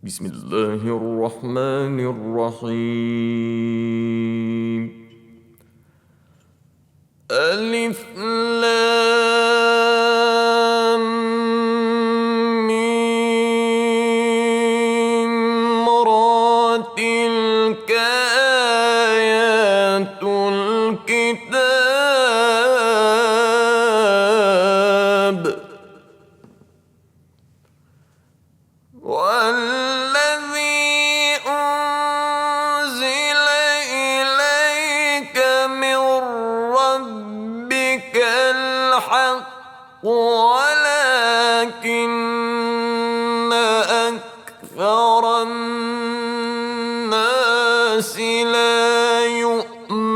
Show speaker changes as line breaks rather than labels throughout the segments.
بسم الله الرحمن الرحيم. ألف لام ميم را تلك آيات الكتاب والذي أنزل إليك من ربك الحق ولكن أكثر الناس لا يؤمنون.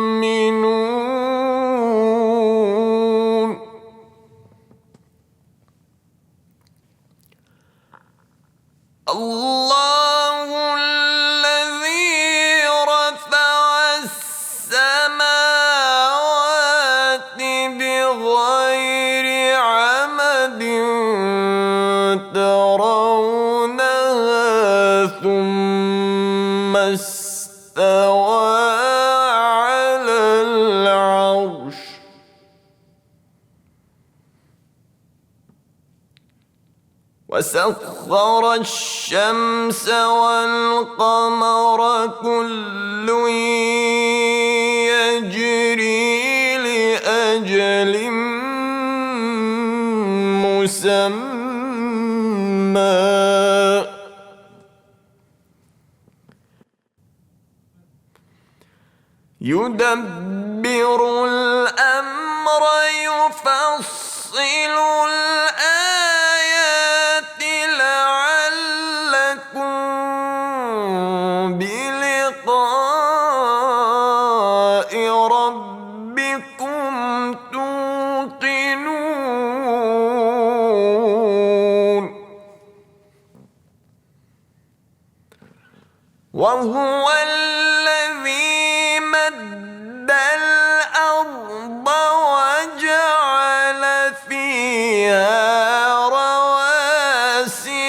الله الذي رفع السماوات بغير عمد ترونها ثم استوى على العرش وسخر الشمس والقمر كل يجري لأجل مسمى يدبر الأمر يفصل الآيات لعلكم بلقاء ربكم توقنون. وهو الذي مد الأرض وجعل فيها رواسي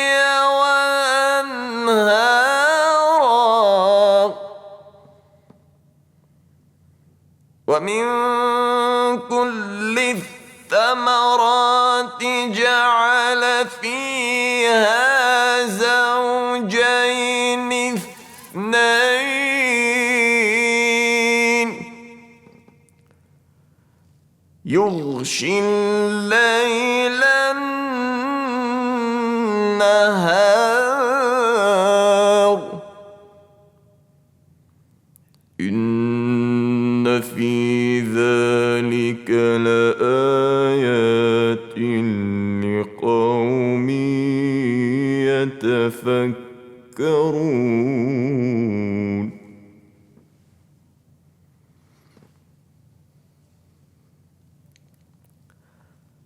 وأنهارا ومن كل الثمرات جعل فيها زوجين اثنين يغشي الليل النهار إن في ذلك لآيات لقوم يتفكرون.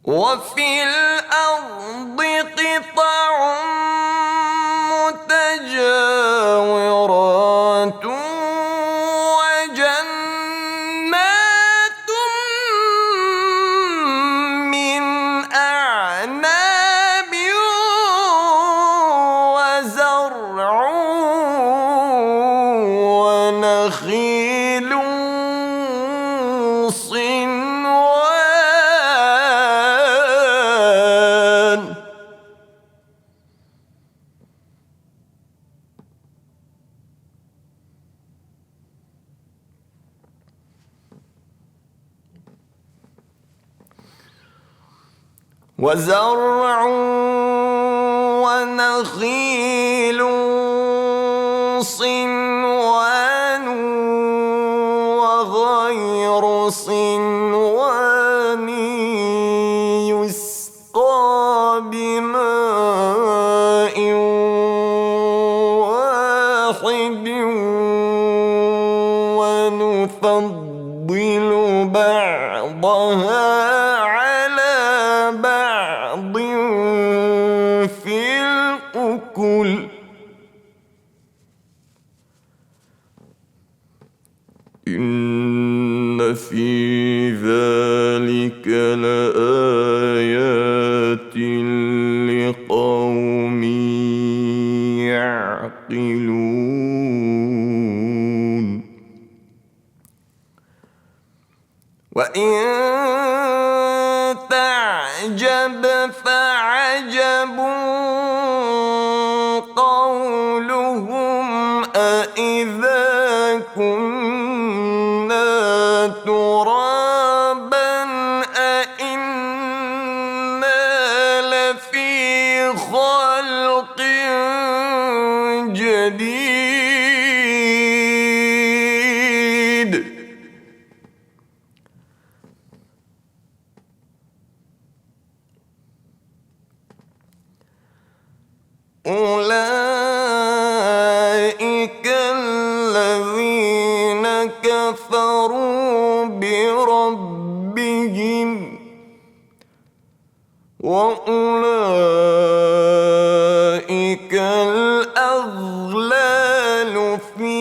وفي الأرض قطع متجاورات وجنات من أعناب وزرع ونخيل صنوان ونخيل صنوان وغير صنوان يسقى بماء واحد ونفضل بعضها على بعض في الأكل إن في ذلك لآيات لقوم يعلمون. وإن تعجب فعجب قولهم أإذا كنا ترابا أإنا لفي خلق جديد أولئك الذين كفروا بربهم وأولئك الأغلال في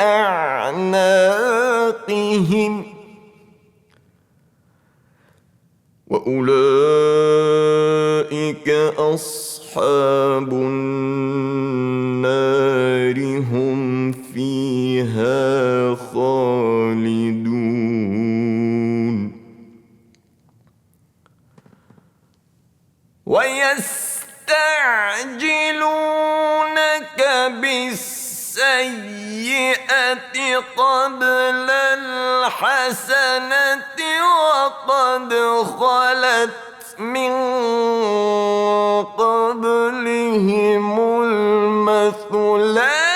أعناقهم وأولئك أصحاب النار هم فيها خالدون ويستعجلونك بالسيئة قبل الحسنة وقد خلت من قبلهم المثلات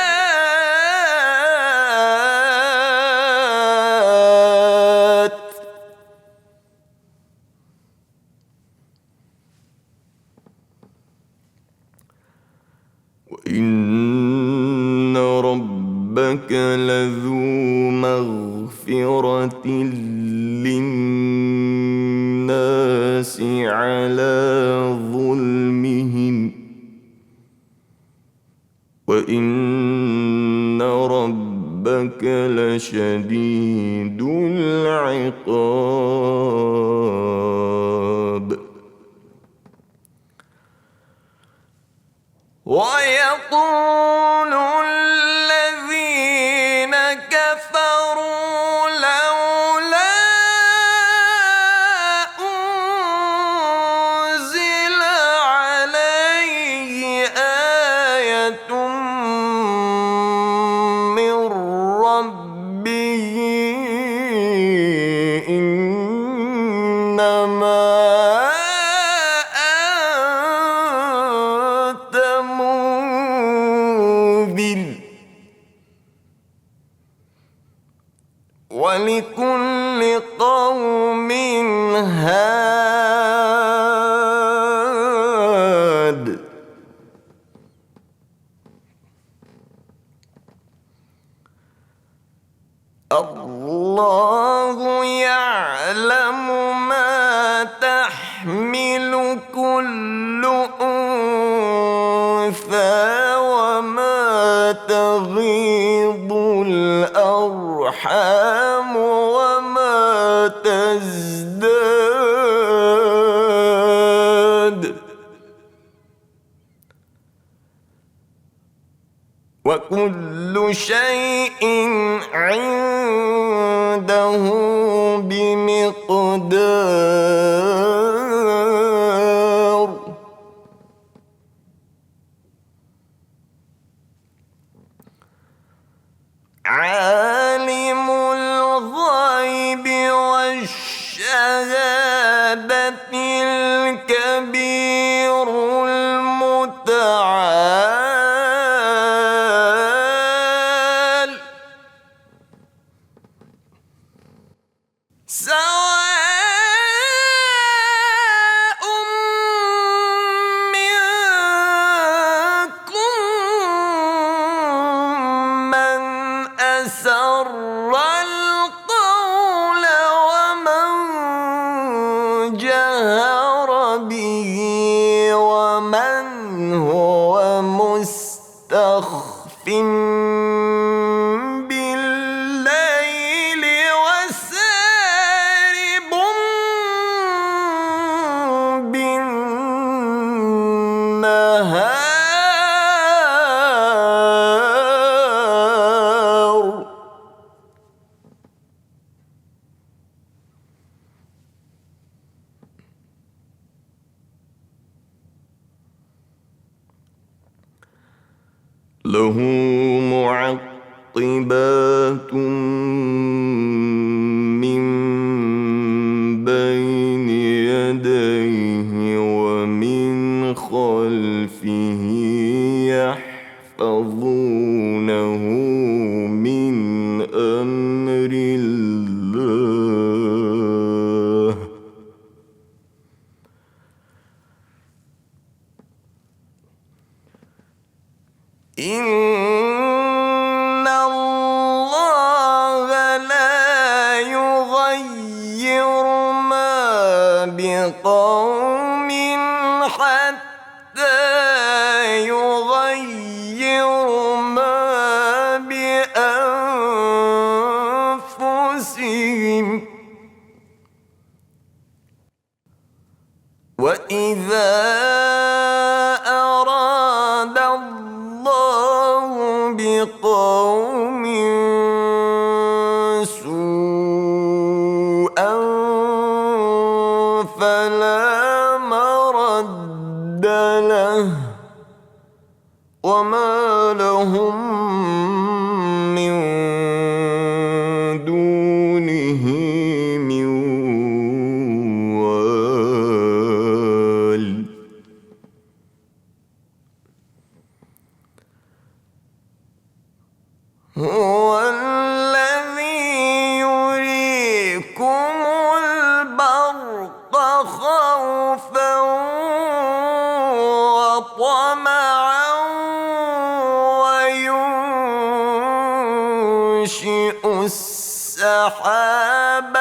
وإن ربك لذو مغفرة للناس على ظلمهم وإن ربك لشديد العقاب ويقول الذين كفروا لولا أنزل عليه آية من ربه إنما ولكل قوم هاد الله يعلم ما تحمل كل أنثى وما تغيض الأرحام وما تزداد وكل شيء عنده بمقدار عالم الغيب والشهادة الكبير المتعال سواء منكم من أسر القول ومن جهر به ومن هو مستخف بالليل وسارب بالنهار له معقبات من بين يديه ومن خلفه يحفظونه من أمر الله إن الله لا يغير ما بقوم حتى يغيروا ما بأنفسهم وإذا أراد الله بقوم سوءا فلا مرد له وما لهم من دونه من وال هو الذي يريكم البرق خوفا وطمعا وينشئ السحاب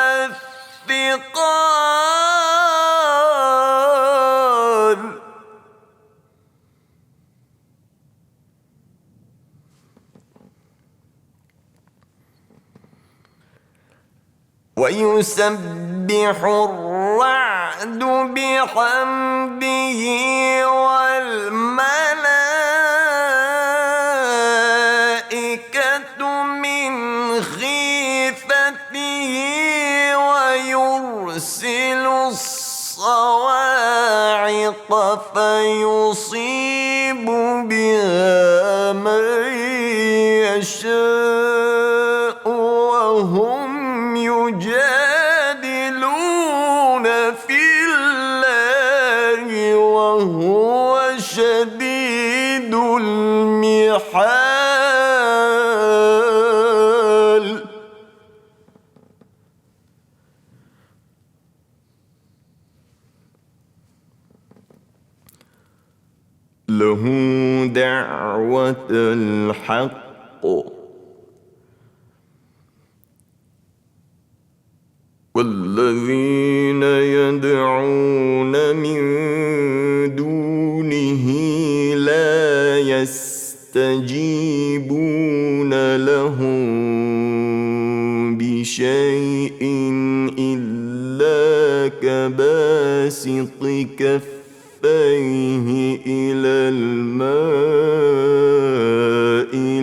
الثقال ويسبح الرعد بحمده والملائكة من خيفته ويرسل الصواعق فيصيب بها من يشاء وهم يجادلون في الله وهو شديد المحال له دعوة الحق والذين يدعون من دونه لا يستجيبون لهم بشيء إلا كباسط كفيه إلى الماء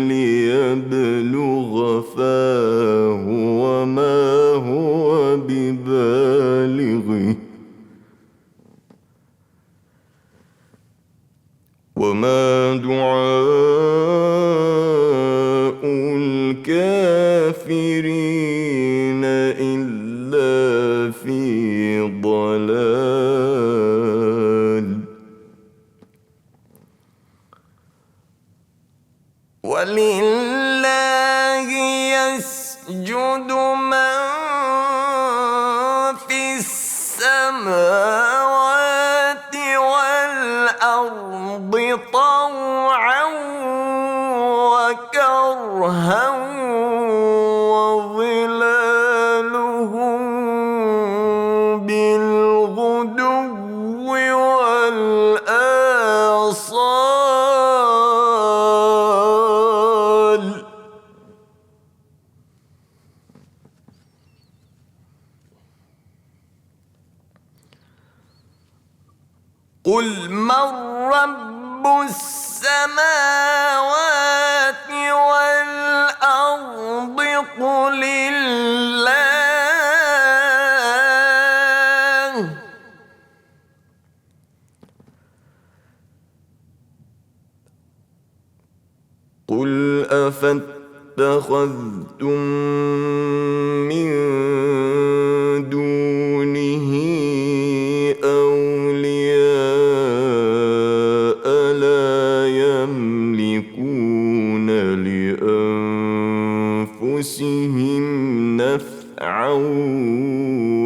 ليبلغ فاه وما هو ببالغه وما دعاء الكافرين إلا في ضلال ولله يسجد من في السماوات والأرض طوعا وكرها وظلالهم بالغدو والآصال قل من رب السماوات والأرض قل الله قل أفاتخذتم من دونه أولياء لا يملكون لأنفسهم نفعا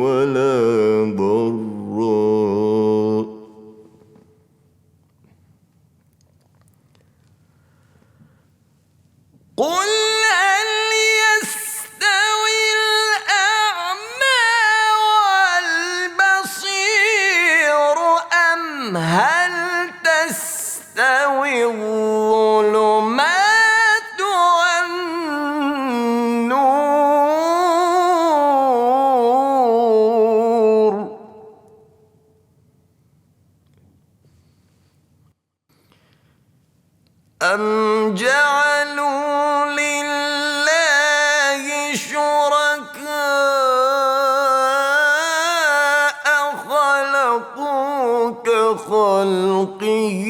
ولا ضرا قل هل يستوي الأعمى والبصير أم هل تستوي الظلمات والنور أم جعلوا لله شركاء خلقوا كخلقه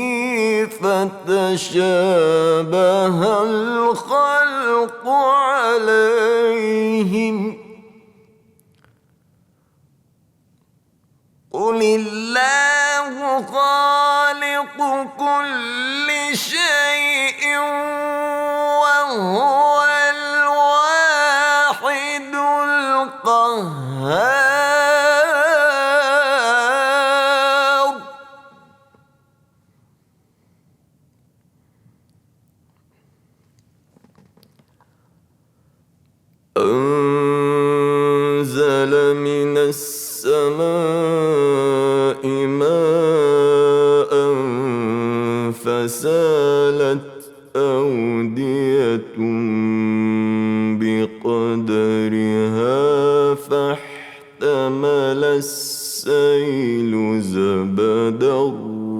فتشابه الخلق عليهم قل الله خالق كل شيء وهو الواحد القهار أنزل من السماء ماء فسالت أودية بقدرها فاحتمل السيل زبدا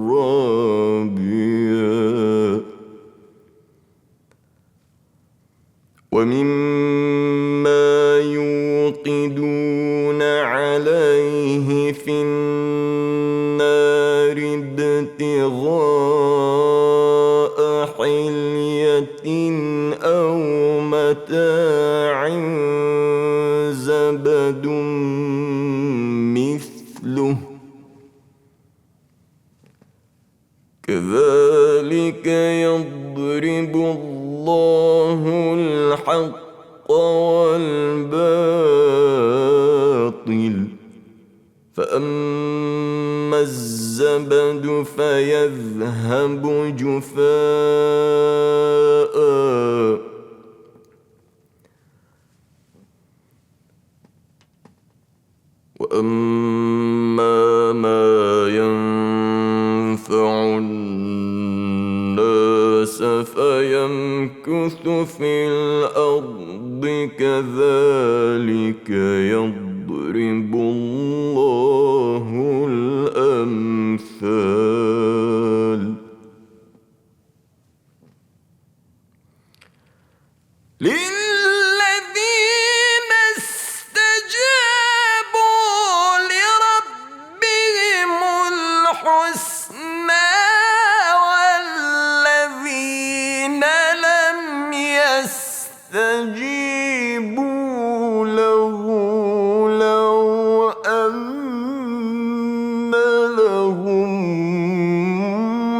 رابيا ومما يوقدون عليه في النار ابتغاء حلية أو متاع زبد مثله كذلك يضرب الله الحق والباطل فأما الزبد فيذهب جفاء وأما ما ينفع الناس فيمكث في الأرض كذلك يضرب الله الأمثال للذين استجابوا لربهم الحسنى والذين لم يستجيبوا له لو أن لهم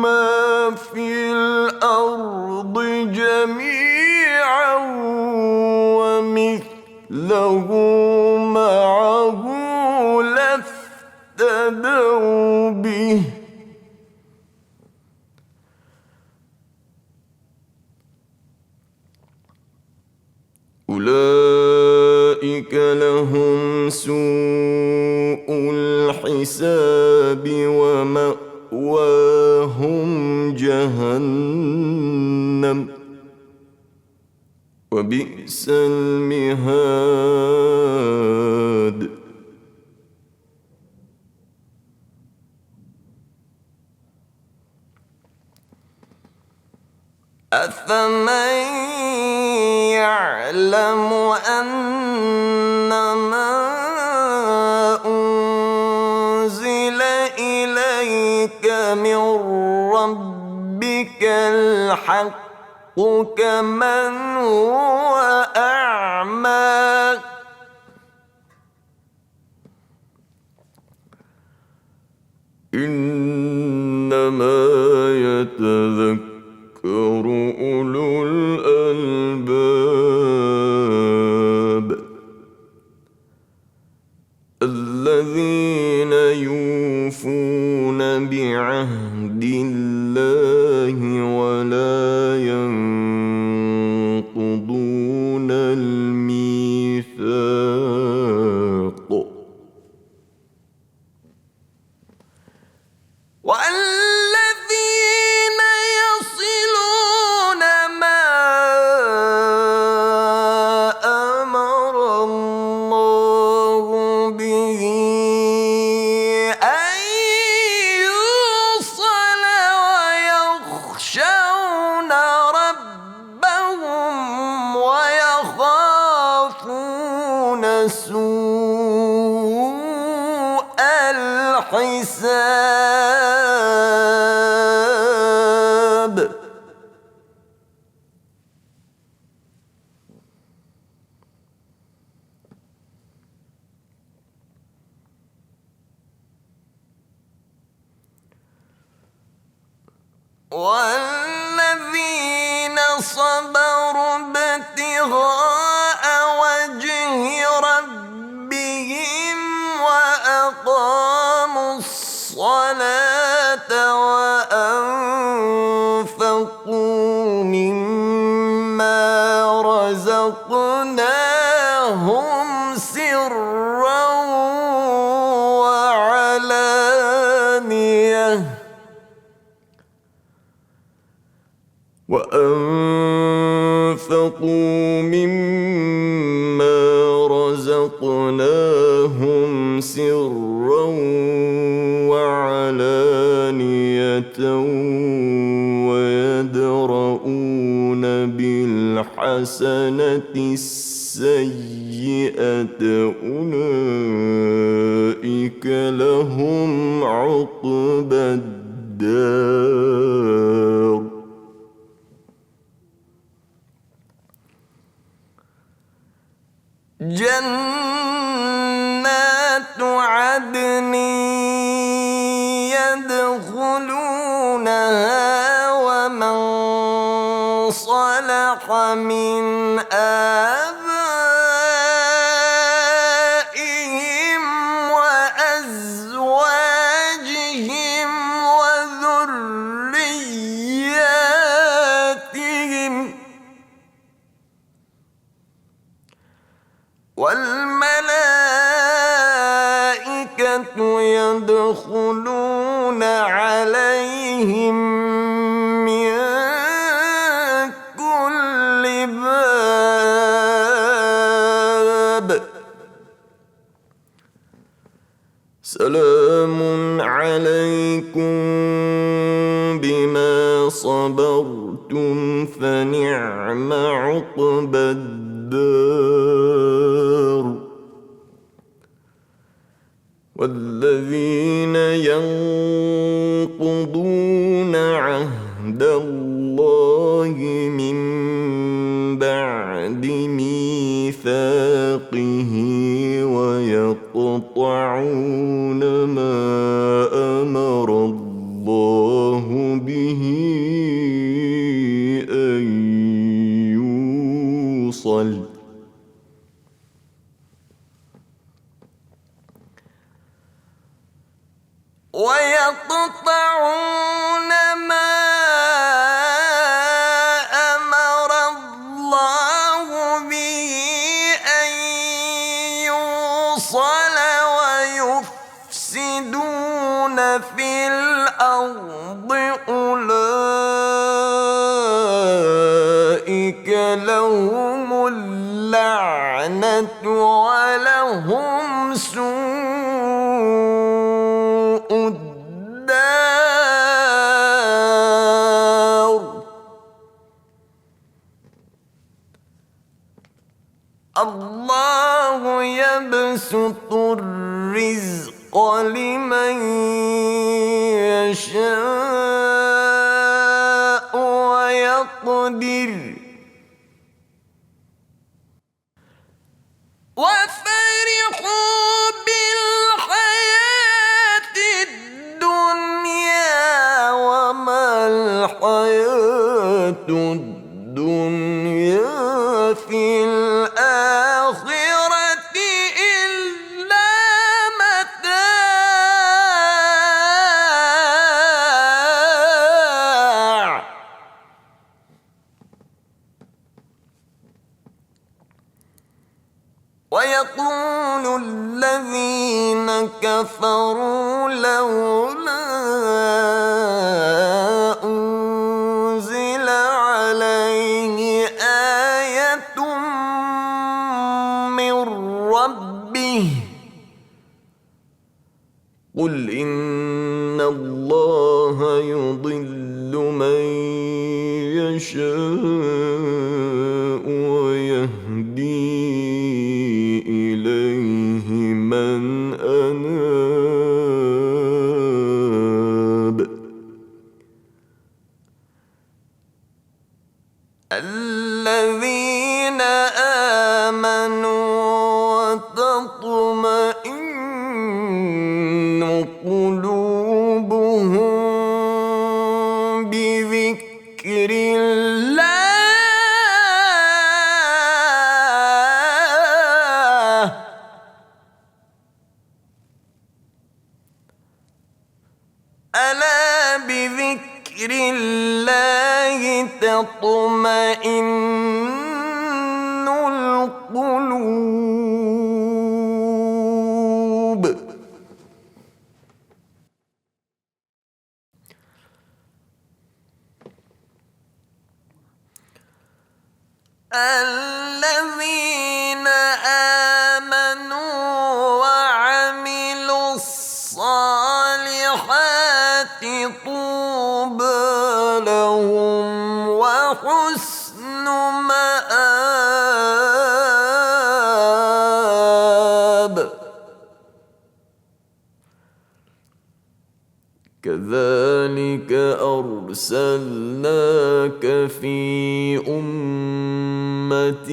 ما في الأرض جميعا ومثله معه لافتدوا به أولئك لهم سوء الحساب ومأواهم جهنم وبئس المهاد أفمن يعلم أنما أنزل إليك من ربك الحق كمن هو أعمى إنما يتذكر أولو الألباب الذين يوفون بعهد الله ولا ينقضون الميثاق والذين يصلون ما أمر الله به أن يوصل ويخشون ربهم ويخافون سوء الحساب والذين صبروا ابتغاء وجه ربهم وأقاموا الصلاة وأنفقوا مما رزقناهم سرا وعلانية ويدرؤون بالحسنة السيئة أولئك لهم عقبى الدار جنات عدن يدخلونها ومن صلح من آبائهم وأزواجهم وذرياتهم والملائكة يدخلون عليهم من كل باب سلام عليكم بما صبرتم فنعم عقبى الدار والذين ينقضون عهد الله من بعد ميثاقه ويقطعون ما أمر الله به أن يوصل ويقطعون ما أمر الله به أن يوصل ويفسدون في الأرض أولئك لهم اللعنة ولهم سوء الدار الله يبسط الرزق لمن يشاء ويقدر يقدر وفرحوا بالحياة الدنيا وما الحياة الدنيا في الآخرة إلا متاع ويقول الذين كفروا لولا أنزل عليه آية من ربه قل إن الله يضل من يشاء ويهدي إليه من أناب الذين آمنوا وتطمئن قلوبهم بذكر الله ألا بذكر الله تطمئن القلوب الذين آمنوا وعملوا الصالحات طوبى لهم وحسن مآب كذلك أرسلناك في أمة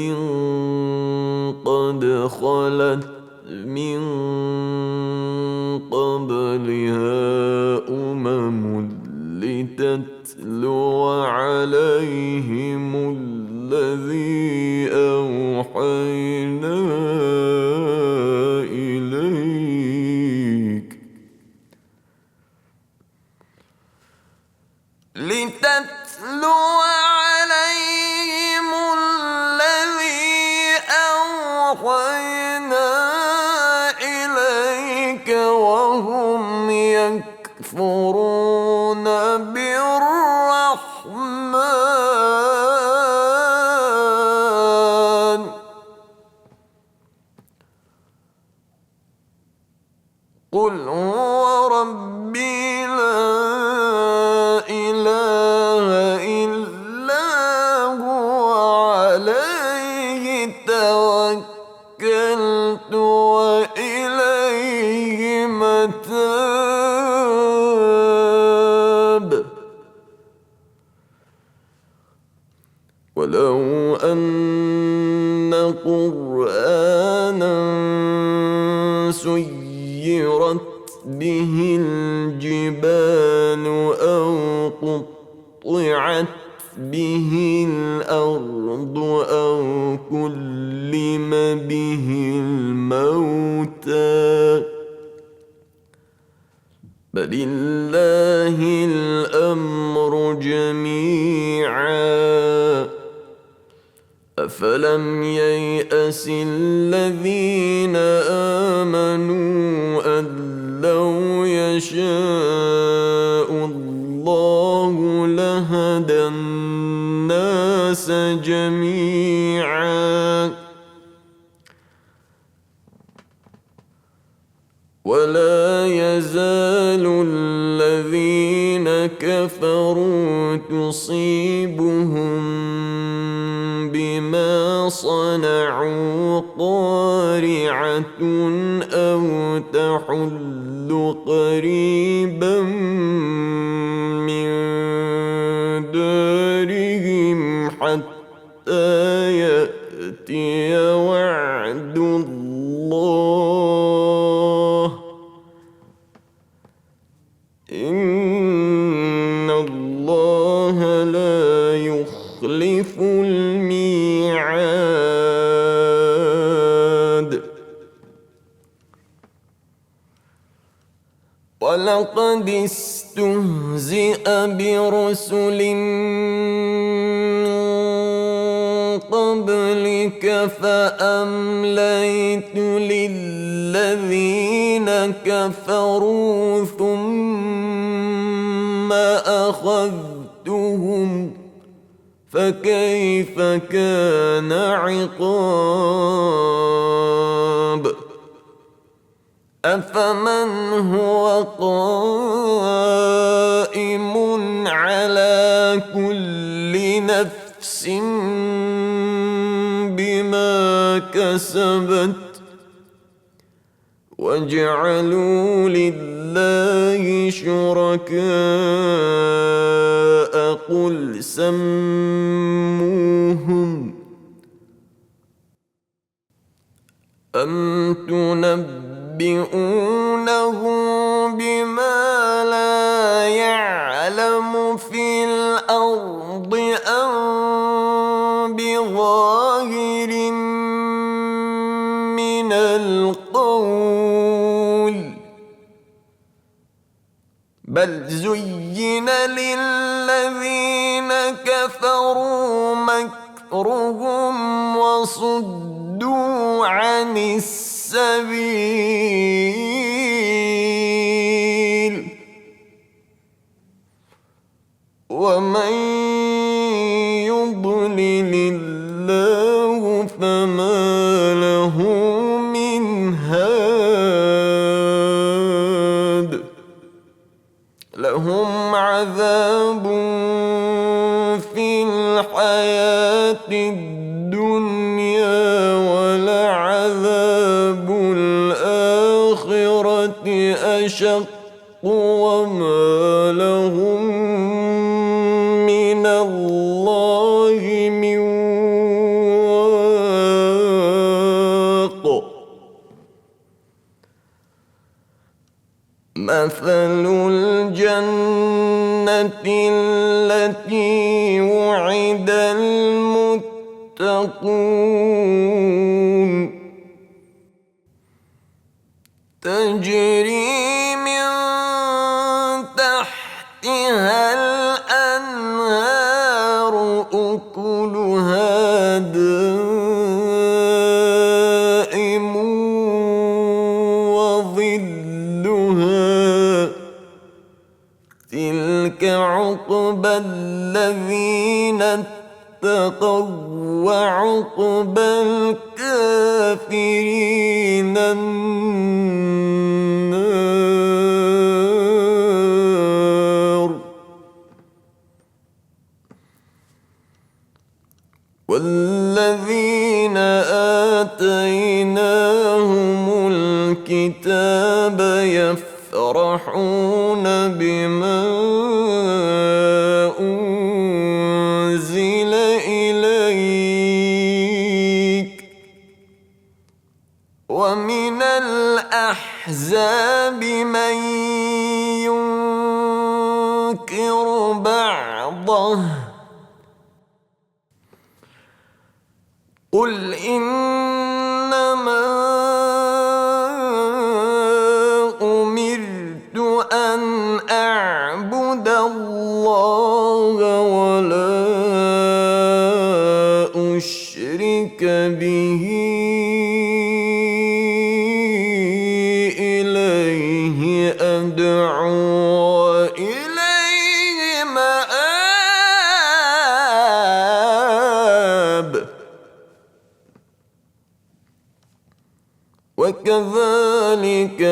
قد خلت من قبلها لتتلو عليهم الذي أوحينا إليك وهم يكفرون بالرحمن قل هو ربي لا إله إلا هو عليه توكلت وإليه متاب ولو أن قرآنا سيرت به الجبال أو قطعت به الأرض أو كلم به الموتى بل الله الأمر جميعا أفلم ييأس الذين آمنوا أن لو يشاء الله لهدى الناس جميعا ولا يزال الذين كفروا تصيبهم بما صنعوا قارعة أو تحل قريبا من دارهم الله لا يخلف الميعاد ولقد استهزئ برسل من قبلك فأمليت للذين كفروا ثم أخذتهم فكيف كان عقاب أفمن هو قائم على كل نفس بما كسبت وجعلوا لله شركاء قل سموهم أم تنبئونه بما لا يعلم في الأرض أم بظاهر من القول بل زين للذين كفروا مكرهم وصدوا عن السبيل ومن يضلل الله فما له من هاد لهم عذاب في الحياة الدنيا ولعذاب الآخرة أشق وما لهم من الله من واق مثل الجنة التي وعد المتقون تجري من تحتها الأنهار أكلها دائم وظلها تلك عقبى الذين اتقوا وعقبى الكافرين النار والذين آتيناهم الكتاب يفرحون بما أنزل إليك ومن الأحزاب من ينكر بعضه قل إنما أمرت أن أعبد الله ولا أشرك به إليه أدعو وإليه مآب وكذلك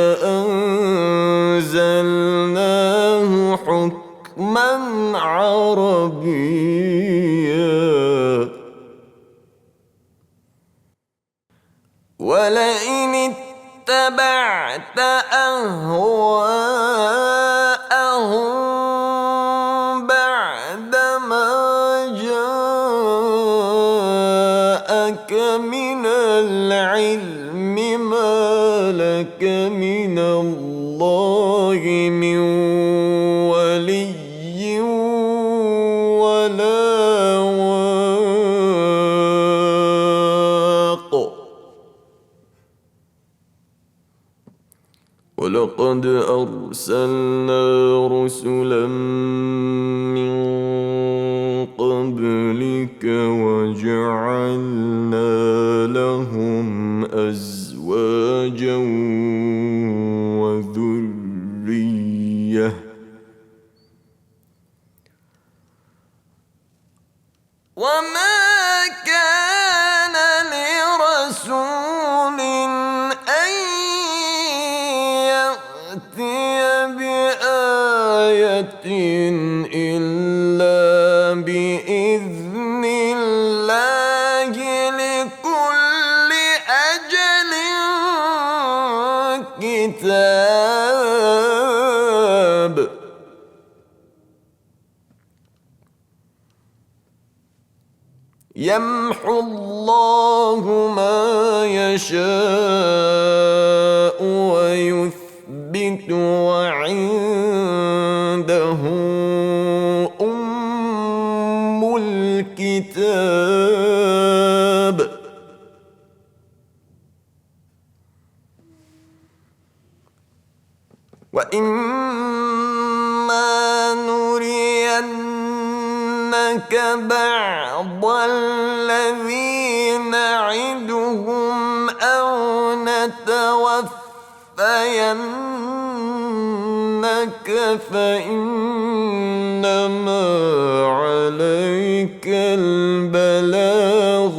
أنزلناه حكما عربيا ولئن اتبعت أهواءهم بعدما جاءك من العلم ما لك من الله من ولي ولا واق ولقد أرسلنا رسلا من قبلك وجعلنا لهم أزواجا وذرية وما كان لرسول أن يأتي بآية إلا بإذن الله لكل أجل كتاب يمحو الله ما يشاء ويثبت وعنده أم الكتاب وإما نرينك بعض الذي نعدهم أو نتوفينك فإنما عليك البلاغ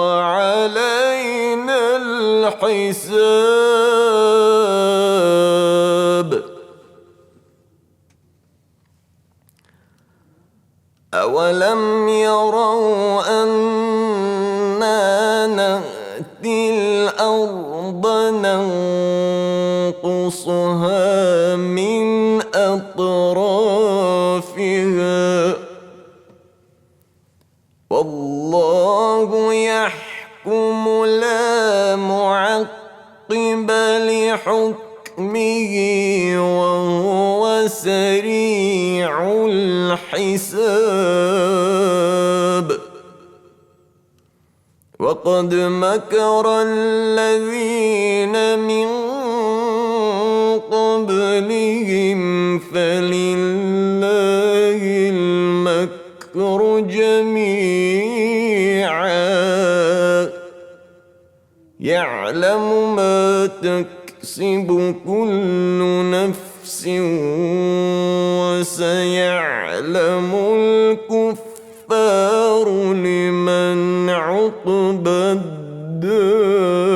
وعلينا الحساب أولم يروا أنا نأتي الأرض ننقصها من أطرافها والله يحكم لا معقب لحكمه وهو سريع الحساب وقد مكر الذين من قبلهم فلله المكر جميعا يعلم ما تكسب كل نفس وسيعلم الكفار لمن عقبى الدار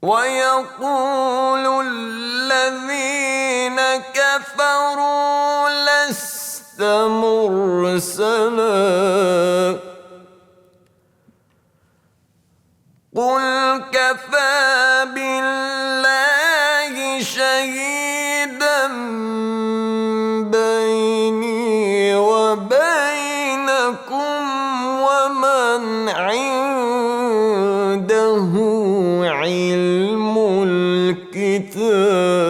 ويقول الذين كفروا لست مرسلا قل كفى بالله شهيدا بيني وبينكم ومن عنده علم الكتاب